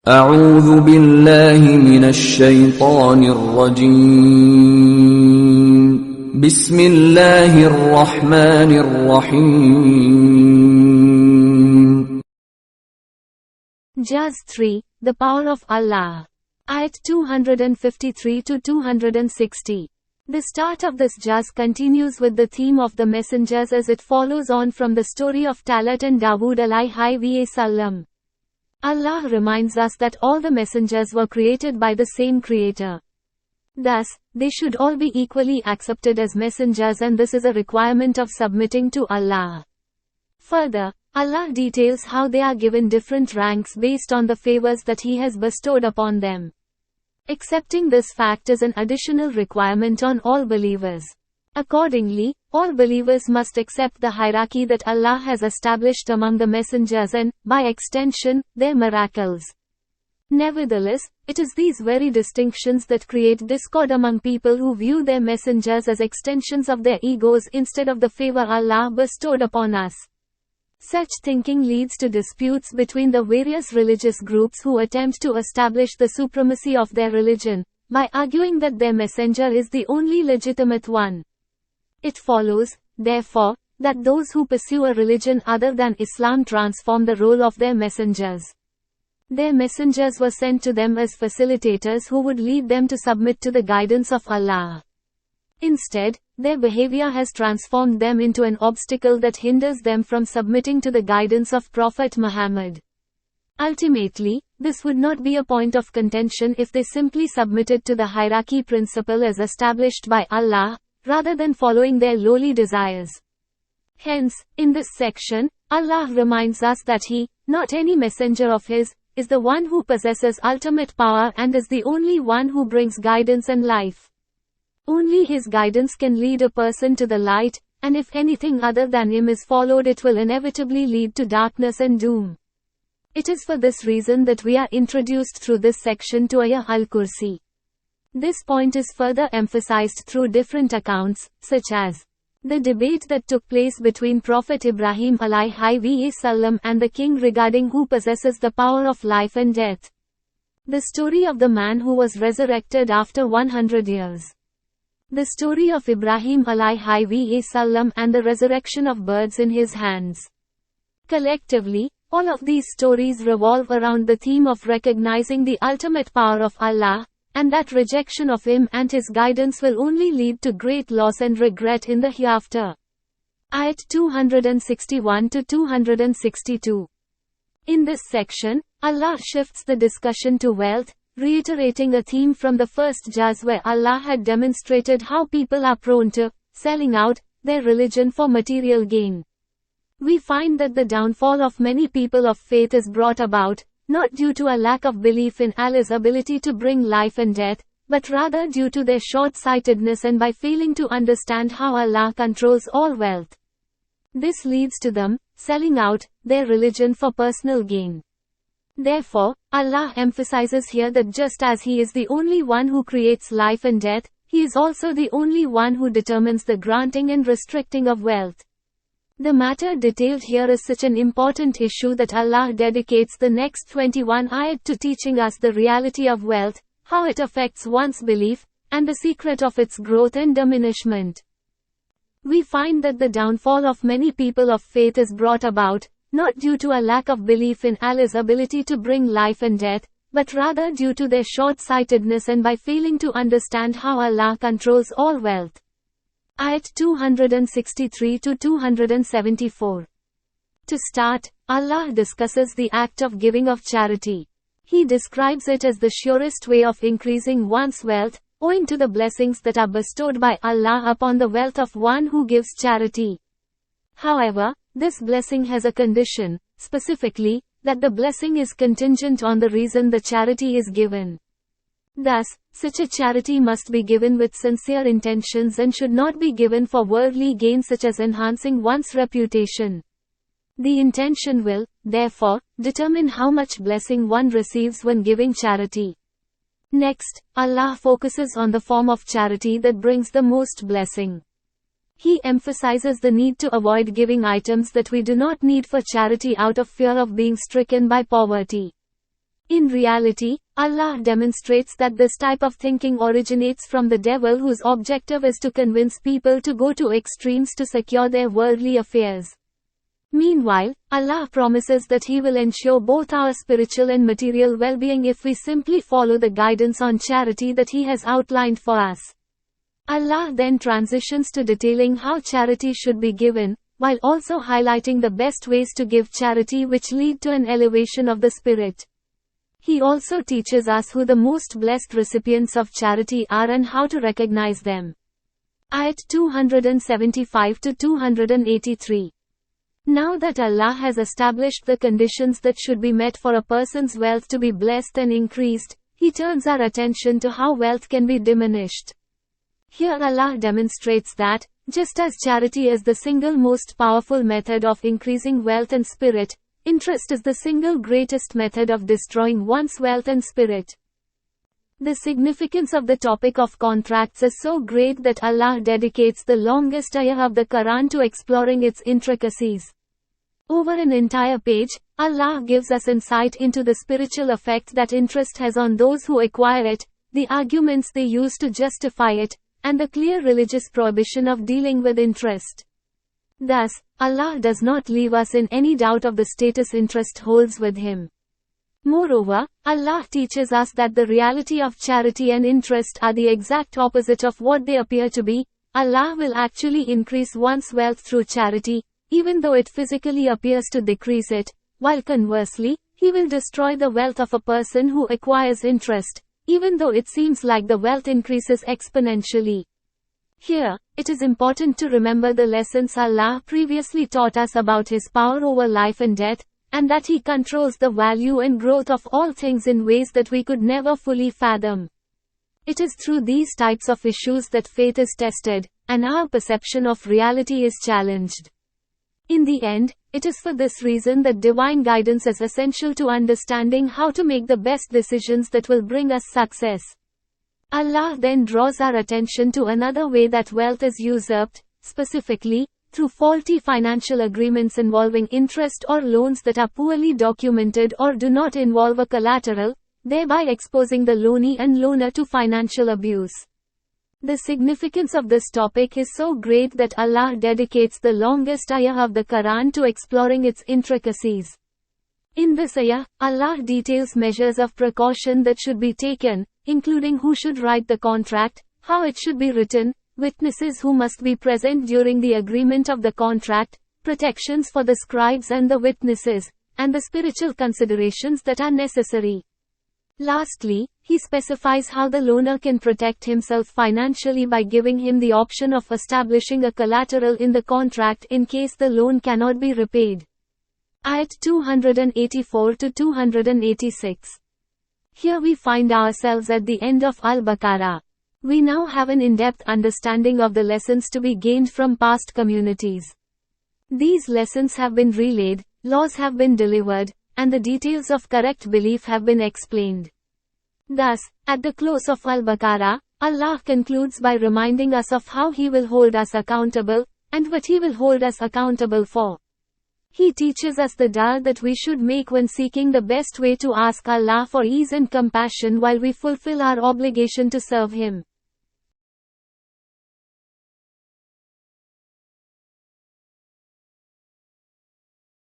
أعوذ بالله من الشيطان الرجيم بسم الله الرحمن الرحيم Juz 3, The Power of Allah. Ayat 253 to 260. The start of this juz continues with the theme of the messengers as it follows on from the story of Talat and Dawood alayhi salam. Allah reminds us that all the messengers were created by the same Creator. Thus, they should all be equally accepted as messengers, and this is a requirement of submitting to Allah. Further, Allah details how they are given different ranks based on the favors that He has bestowed upon them. Accepting this fact is an additional requirement on all believers. Accordingly, all believers must accept the hierarchy that Allah has established among the messengers and, by extension, their miracles. Nevertheless, it is these very distinctions that create discord among people who view their messengers as extensions of their egos instead of the favor Allah bestowed upon us. Such thinking leads to disputes between the various religious groups who attempt to establish the supremacy of their religion, by arguing that their messenger is the only legitimate one. It follows, therefore, that those who pursue a religion other than Islam transform the role of their messengers. Their messengers were sent to them as facilitators who would lead them to submit to the guidance of Allah. Instead, their behavior has transformed them into an obstacle that hinders them from submitting to the guidance of Prophet Muhammad. Ultimately, this would not be a point of contention if they simply submitted to the hierarchy principle as established by Allah, rather than following their lowly desires. Hence, in this section, Allah reminds us that He, not any messenger of His, is the one who possesses ultimate power and is the only one who brings guidance and life. Only His guidance can lead a person to the light, and if anything other than Him is followed, it will inevitably lead to darkness and doom. It is for this reason that we are introduced through this section to Ayah al-Kursi. This point is further emphasized through different accounts, such as the debate that took place between Prophet Ibrahim alayhi salam and the king regarding who possesses the power of life and death. The story of the man who was resurrected after 100 years. The story of Ibrahim alayhi salam and the resurrection of birds in his hands. Collectively, all of these stories revolve around the theme of recognizing the ultimate power of Allah, and that rejection of Him and His guidance will only lead to great loss and regret in the hereafter. Ayat 261 to 262. In this section, Allah shifts the discussion to wealth, reiterating a theme from the first juz where Allah had demonstrated how people are prone to selling out their religion for material gain. We find that the downfall of many people of faith is brought about, not due to a lack of belief in Allah's ability to bring life and death, but rather due to their short-sightedness and by failing to understand how Allah controls all wealth. This leads to them selling out their religion for personal gain. Therefore, Allah emphasizes here that just as He is the only one who creates life and death, He is also the only one who determines the granting and restricting of wealth. The matter detailed here is such an important issue that Allah dedicates the next 21 ayat to teaching us the reality of wealth, how it affects one's belief, and the secret of its growth and diminishment. We find that the downfall of many people of faith is brought about, not due to a lack of belief in Allah's ability to bring life and death, but rather due to their short-sightedness and by failing to understand how Allah controls all wealth. Ayat 263 to 274. To start, Allah discusses the act of giving of charity. He describes it as the surest way of increasing one's wealth, owing to the blessings that are bestowed by Allah upon the wealth of one who gives charity. However, this blessing has a condition, specifically, that the blessing is contingent on the reason the charity is given. Thus, such a charity must be given with sincere intentions and should not be given for worldly gain such as enhancing one's reputation. The intention will, therefore, determine how much blessing one receives when giving charity. Next, Allah focuses on the form of charity that brings the most blessing. He emphasizes the need to avoid giving items that we do not need for charity out of fear of being stricken by poverty. In reality, Allah demonstrates that this type of thinking originates from the devil, whose objective is to convince people to go to extremes to secure their worldly affairs. Meanwhile, Allah promises that He will ensure both our spiritual and material well-being if we simply follow the guidance on charity that He has outlined for us. Allah then transitions to detailing how charity should be given, while also highlighting the best ways to give charity which lead to an elevation of the spirit. He also teaches us who the most blessed recipients of charity are and how to recognize them. Ayat 275 to 283. Now that Allah has established the conditions that should be met for a person's wealth to be blessed and increased, He turns our attention to how wealth can be diminished. Here Allah demonstrates that, just as charity is the single most powerful method of increasing wealth and spirit, interest is the single greatest method of destroying one's wealth and spirit. The significance of the topic of contracts is so great that Allah dedicates the longest ayah of the Quran to exploring its intricacies. Over an entire page, Allah gives us insight into the spiritual effect that interest has on those who acquire it, the arguments they use to justify it, and the clear religious prohibition of dealing with interest. Thus, Allah does not leave us in any doubt of the status interest holds with Him. Moreover, Allah teaches us that the reality of charity and interest are the exact opposite of what they appear to be. Allah will actually increase one's wealth through charity, even though it physically appears to decrease it, while conversely, He will destroy the wealth of a person who acquires interest, even though it seems like the wealth increases exponentially. Here, it is important to remember the lessons Allah previously taught us about His power over life and death, and that He controls the value and growth of all things in ways that we could never fully fathom. It is through these types of issues that faith is tested, and our perception of reality is challenged. In the end, it is for this reason that divine guidance is essential to understanding how to make the best decisions that will bring us success. Allah then draws our attention to another way that wealth is usurped, specifically, through faulty financial agreements involving interest or loans that are poorly documented or do not involve a collateral, thereby exposing the loanee and loaner to financial abuse. The significance of this topic is so great that Allah dedicates the longest ayah of the Quran to exploring its intricacies. In this ayah, Allah details measures of precaution that should be taken, including who should write the contract, how it should be written, witnesses who must be present during the agreement of the contract, protections for the scribes and the witnesses, and the spiritual considerations that are necessary. Lastly, He specifies how the loaner can protect himself financially by giving him the option of establishing a collateral in the contract in case the loan cannot be repaid. Ayat 284 to 286. Here we find ourselves at the end of Al-Baqarah. We now have an in-depth understanding of the lessons to be gained from past communities. These lessons have been relayed, laws have been delivered, and the details of correct belief have been explained. Thus, at the close of Al-Baqarah, Allah concludes by reminding us of how He will hold us accountable, and what He will hold us accountable for. He teaches us the dua that we should make when seeking the best way to ask Allah for ease and compassion while we fulfill our obligation to serve Him.